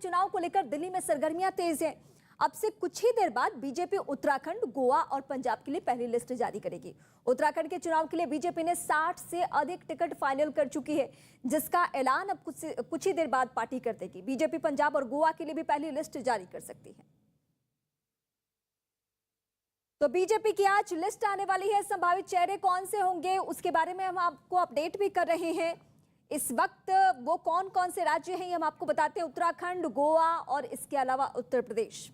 चुनाव को लेकर दिल्ली में सरगर्मियां तेज हैं। अब से कुछ ही देर बाद बीजेपी उत्तराखंड, गोवा और पंजाब के लिए पहली लिस्ट जारी करेगी। उत्तराखंड के चुनाव के लिए बीजेपी ने 60 से अधिक टिकट फाइनल कर चुकी है, जिसका ऐलान अब कुछ ही देर बाद पार्टी कर देगी। बीजेपी पंजाब और गोवा के लिए भी पहली लिस्ट जारी कर सकती है। तो बीजेपी की आज लिस्ट आने वाली है। संभावित चेहरे कौन से होंगे उसके बारे में हम आपको अपडेट भी कर रहे हैं। इस वक्त वो कौन कौन से राज्य हैं ये हम आपको बताते हैं। उत्तराखंड, गोवा और इसके अलावा उत्तर प्रदेश।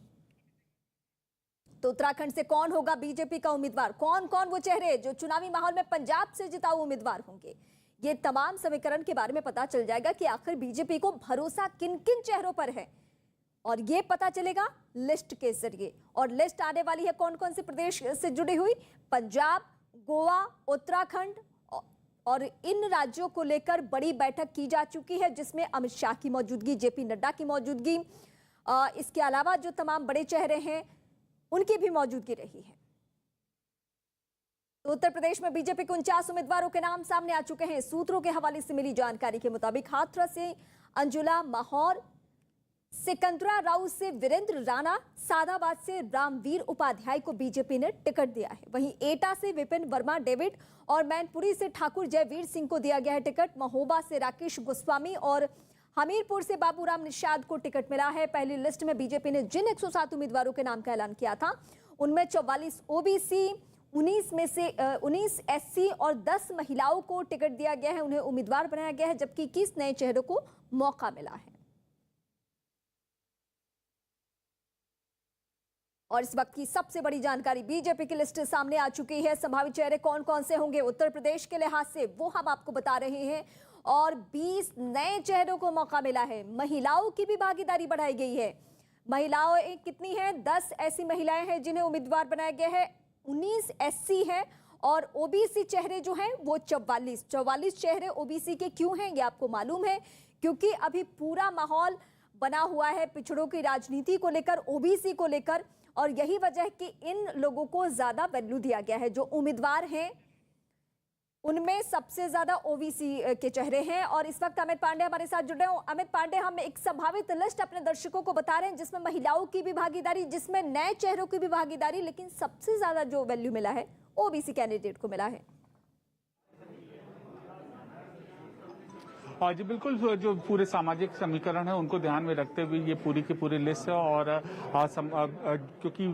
तो उत्तराखंड से कौन होगा बीजेपी का उम्मीदवार, कौन कौन वो चेहरे जो चुनावी माहौल में पंजाब से जिताऊ उम्मीदवार होंगे, ये तमाम समीकरण के बारे में पता चल जाएगा कि आखिर बीजेपी को भरोसा किन किन चेहरों पर है, और ये पता चलेगा लिस्ट के जरिए। और लिस्ट आने वाली है कौन कौन से प्रदेश से जुड़ी हुई, पंजाब, गोवा, उत्तराखंड, और इन राज्यों को लेकर बड़ी बैठक की जा चुकी है, जिसमें अमित शाह की मौजूदगी, जेपी नड्डा की मौजूदगी, इसके अलावा जो तमाम बड़े चेहरे हैं उनकी भी मौजूदगी रही है। तो उत्तर प्रदेश में बीजेपी के 49 उम्मीदवारों के नाम सामने आ चुके हैं। सूत्रों के हवाले से मिली जानकारी के मुताबिक हाथरस से अंजुला माहौर, सिकंदरा राउ से वीरेंद्र राणा, सादाबाद से रामवीर उपाध्याय को बीजेपी ने टिकट दिया है। वहीं एटा से विपिन वर्मा डेविड और मैनपुरी से ठाकुर जयवीर सिंह को दिया गया है टिकट। महोबा से राकेश गोस्वामी और हमीरपुर से बाबूराम निषाद को टिकट मिला है। पहली लिस्ट में बीजेपी ने जिन 107 उम्मीदवारों के नाम का ऐलान किया था उनमें 44 ओबीसी, 19 एससी और 10 महिलाओं को टिकट दिया गया है, उन्हें उम्मीदवार बनाया गया है, जबकि 21 नए चेहरों को मौका मिला है। और इस वक्त की सबसे बड़ी जानकारी, बीजेपी की लिस्ट सामने आ चुकी है। संभावित चेहरे कौन कौन से होंगे उत्तर प्रदेश के लिहाज से वो हम आपको बता रहे हैं, और 20 नए चेहरों को मौका मिला है। महिलाओं की भी भागीदारी बढ़ाई गई है। महिलाएं कितनी हैं? 10 ऐसी महिलाएं हैं जिन्हें उम्मीदवार बनाया गया है, 19 एससी है और ओबीसी चेहरे जो हैं वो 44 चेहरे ओबीसी के क्यों हैं ये आपको मालूम है, क्योंकि अभी पूरा माहौल बना हुआ है पिछड़ों की राजनीति को लेकर, ओबीसी को लेकर, और यही वजह है कि इन लोगों को ज्यादा वैल्यू दिया गया है। जो उम्मीदवार हैं उनमें सबसे ज्यादा ओबीसी के चेहरे हैं। और इस वक्त अमित पांडे हमारे साथ जुड़े हैं। अमित पांडे, हम एक संभावित लिस्ट अपने दर्शकों को बता रहे हैं जिसमें महिलाओं की भी भागीदारी, जिसमें नए चेहरों की भी भागीदारी, लेकिन सबसे ज्यादा जो वैल्यू मिला है ओबीसी कैंडिडेट को मिला है। और जी बिल्कुल, जो पूरे सामाजिक समीकरण है उनको ध्यान में रखते हुए ये पूरी की पूरी लिस्ट है। और क्योंकि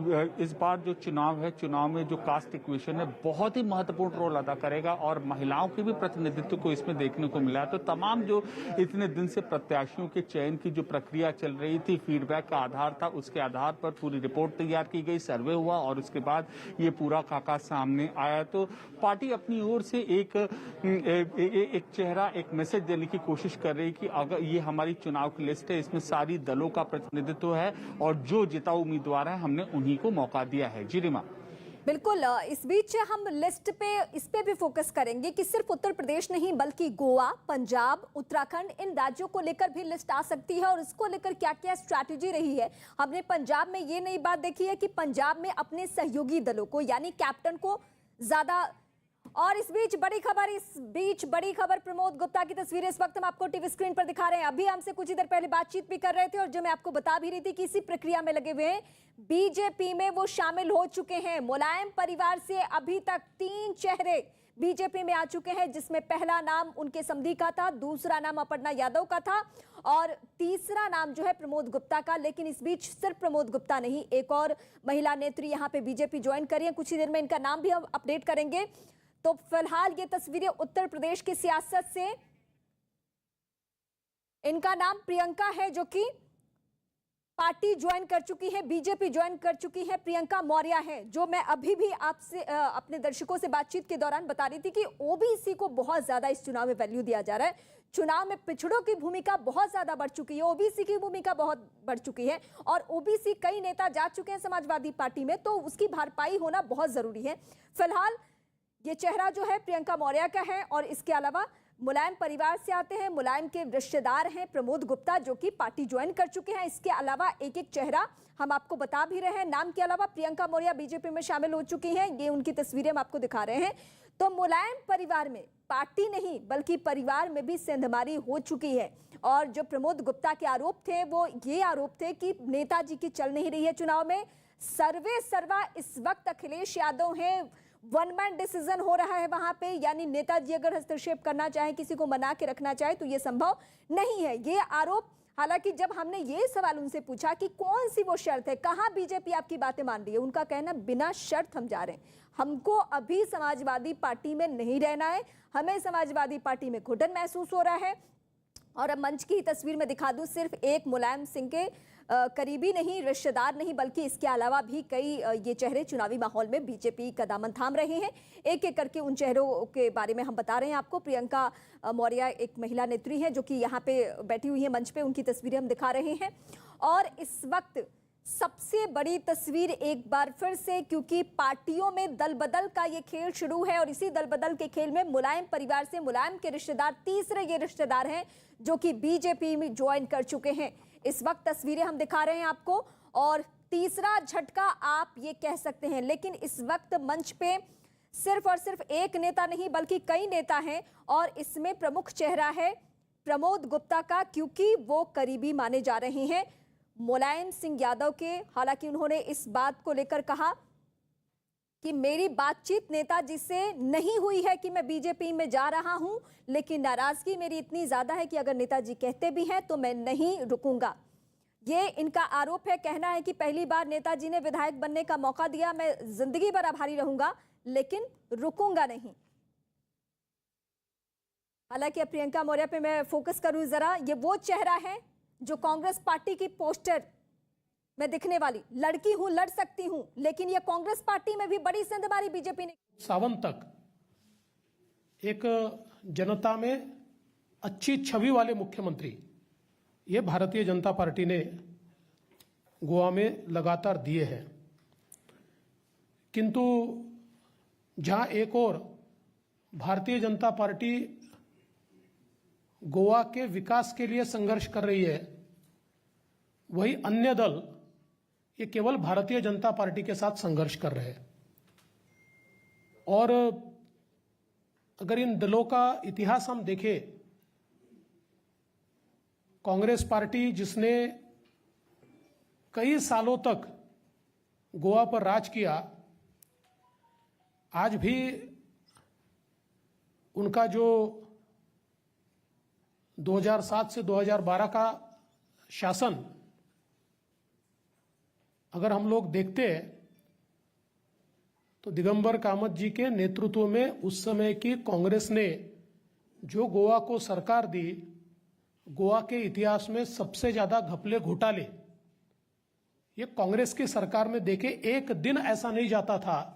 इस बार जो चुनाव है, चुनाव में जो कास्ट इक्वेशन है बहुत ही महत्वपूर्ण रोल अदा करेगा और महिलाओं के भी प्रतिनिधित्व को इसमें देखने को मिला है। तो तमाम जो इतने दिन से प्रत्याशियों के चयन की जो प्रक्रिया चल रही थी, फीडबैक का आधार था, उसके आधार पर पूरी रिपोर्ट तैयार की गई, सर्वे हुआ और उसके बाद ये पूरा खाका सामने आया। तो पार्टी अपनी ओर से एक चेहरा, एक मैसेज देने की कोशिश कर रही कि अगर ये हमारी चुनाव की लिस्ट है, इसमें सारी दलों का प्रतिनिधित्व है और जो जिताऊ उम्मीदवार हैं हमने उन्हीं को मौका दिया है। जी रीमा, बिल्कुल। इस बीच हम लिस्ट पे इस पे भी फोकस करेंगे कि सिर्फ उत्तर प्रदेश नहीं बल्कि गोवा, पंजाब, उत्तराखंड, इन राज्यों को लेकर भी लिस्ट आ सकती है और इसको लेकर क्या क्या स्ट्रैटेजी रही है। हमने पंजाब में ये नई बात देखी है कि पंजाब में अपने सहयोगी दलों को यानी कैप्टन को ज्यादा। और इस बीच बड़ी खबर प्रमोद गुप्ता की तस्वीरें इस वक्त हम आपको टीवी स्क्रीन पर दिखा रहे हैं। अभी हमसे कुछ ही देर पहले बातचीत भी कर रहे थे और जो मैं आपको बता भी रही थी कि इसी प्रक्रिया में लगे हुए हैं। बीजेपी में वो शामिल हो चुके हैं। मुलायम परिवार से अभी तक 3 चेहरे बीजेपी में आ चुके हैं, जिसमें पहला नाम उनके समधी का था, दूसरा नाम अपर्णा यादव का था और तीसरा नाम जो है प्रमोद गुप्ता का। लेकिन इस बीच सिर्फ प्रमोद गुप्ता नहीं, एक और महिला नेत्री यहां पे बीजेपी ज्वाइन करी है। कुछ ही देर में इनका नाम भी हम अपडेट करेंगे। तो फिलहाल ये तस्वीरें उत्तर प्रदेश की सियासत से। इनका नाम प्रियंका है, जो कि पार्टी ज्वाइन कर चुकी है, बीजेपी ज्वाइन कर चुकी है। प्रियंका मौर्य है, जो मैं अभी भी आपसे अपने दर्शकों से बातचीत के दौरान बता रही थी कि ओबीसी को बहुत ज्यादा इस चुनाव में वैल्यू दिया जा रहा है। चुनाव में पिछड़ों की भूमिका बहुत ज्यादा बढ़ चुकी है, ओबीसी की भूमिका बहुत बढ़ चुकी है और ओबीसी कई नेता जा चुके हैं समाजवादी पार्टी में, तो उसकी भरपाई होना बहुत जरूरी है। फिलहाल ये चेहरा जो है प्रियंका मौर्य का है और इसके अलावा मुलायम परिवार से आते हैं, मुलायम के रिश्तेदार हैं प्रमोद गुप्ता, जो कि पार्टी ज्वाइन कर चुके हैं। इसके अलावा एक एक चेहरा हम आपको बता भी रहे हैं। नाम के अलावा प्रियंका मौर्य बीजेपी में शामिल हो चुकी हैं, ये उनकी तस्वीरें हम आपको दिखा रहे हैं। तो मुलायम परिवार में पार्टी नहीं बल्कि परिवार में भी सेंधमारी हो चुकी है। और जो प्रमोद गुप्ता के आरोप थे वो ये आरोप थे कि नेताजी की चल नहीं रही है चुनाव में। सर्वे सर्वा इस वक्त अखिलेश यादव हैं, वन मैन डिसीजन हो रहा है वहां पे, यानी नेताजी अगर हस्तक्षेप करना चाहे, किसी को मना के रखना चाहे तो ये संभव नहीं है, ये आरोप। हालांकि जब हमने ये सवाल उनसे पूछा कि कौन सी वो शर्त है, कहां बीजेपी आपकी बातें मान रही है, उनका कहना बिना शर्त हम जा रहे हैं, हमको अभी समाजवादी पार्टी में नहीं रहना है, हमें समाजवादी पार्टी में घुटन महसूस हो रहा है। और अब मंच की तस्वीर में दिखा दूं, सिर्फ एक मुलायम सिंह के करीबी नहीं, रिश्तेदार नहीं, बल्कि इसके अलावा भी कई ये चेहरे चुनावी माहौल में बीजेपी का दामन थाम रहे हैं। एक एक करके उन चेहरों के बारे में हम बता रहे हैं आपको। प्रियंका मौर्य एक महिला नेत्री है जो कि यहाँ पे बैठी हुई है मंच पे, उनकी तस्वीरें हम दिखा रहे हैं। और इस वक्त सबसे बड़ी तस्वीर एक बार फिर से, क्योंकि पार्टियों में दल बदल का ये खेल शुरू है और इसी दल बदल के खेल में मुलायम परिवार से मुलायम के रिश्तेदार, तीसरे ये रिश्तेदार हैं जो कि बीजेपी में ज्वाइन कर चुके हैं। इस वक्त तस्वीरें हम दिखा रहे हैं आपको और तीसरा झटका आप ये कह सकते हैं। लेकिन इस वक्त मंच पे सिर्फ और सिर्फ एक नेता नहीं बल्कि कई नेता हैं और इसमें प्रमुख चेहरा है प्रमोद गुप्ता का, क्योंकि वो करीबी माने जा रहे हैं मुलायम सिंह यादव के। हालांकि उन्होंने इस बात को लेकर कहा कि मेरी बातचीत नेताजी से नहीं हुई है कि मैं बीजेपी में जा रहा हूं, लेकिन नाराजगी मेरी इतनी ज्यादा है कि अगर नेताजी कहते भी हैं तो मैं नहीं रुकूंगा। ये इनका आरोप है, कहना है कि पहली बार नेताजी ने विधायक बनने का मौका दिया, मैं जिंदगी भर आभारी रहूंगा लेकिन रुकूंगा नहीं। हालांकि अब प्रियंका मौर्य पे मैं फोकस करूं जरा, ये वो चेहरा है जो कांग्रेस पार्टी की पोस्टर में दिखने वाली, लड़की हूं, लड़ सकती हूं, लेकिन ये कांग्रेस पार्टी में भी बड़ी सेंधमारी बीजेपी ने। सावन तक एक जनता में अच्छी छवि वाले मुख्यमंत्री ये भारतीय जनता पार्टी ने गोवा में लगातार दिए हैं। किंतु जहां एक और भारतीय जनता पार्टी गोवा के विकास के लिए संघर्ष कर रही है, वही अन्य दल ये केवल भारतीय जनता पार्टी के साथ संघर्ष कर रहे हैं। और अगर इन दलों का इतिहास हम देखें, कांग्रेस पार्टी जिसने कई सालों तक गोवा पर राज किया, आज भी उनका जो 2007 से 2012 का शासन अगर हम लोग देखते हैं तो दिगंबर कामत जी के नेतृत्व में उस समय की कांग्रेस ने जो गोवा को सरकार दी, गोवा के इतिहास में सबसे ज्यादा घपले घोटाले ये कांग्रेस की सरकार में देखे एक दिन ऐसा नहीं जाता था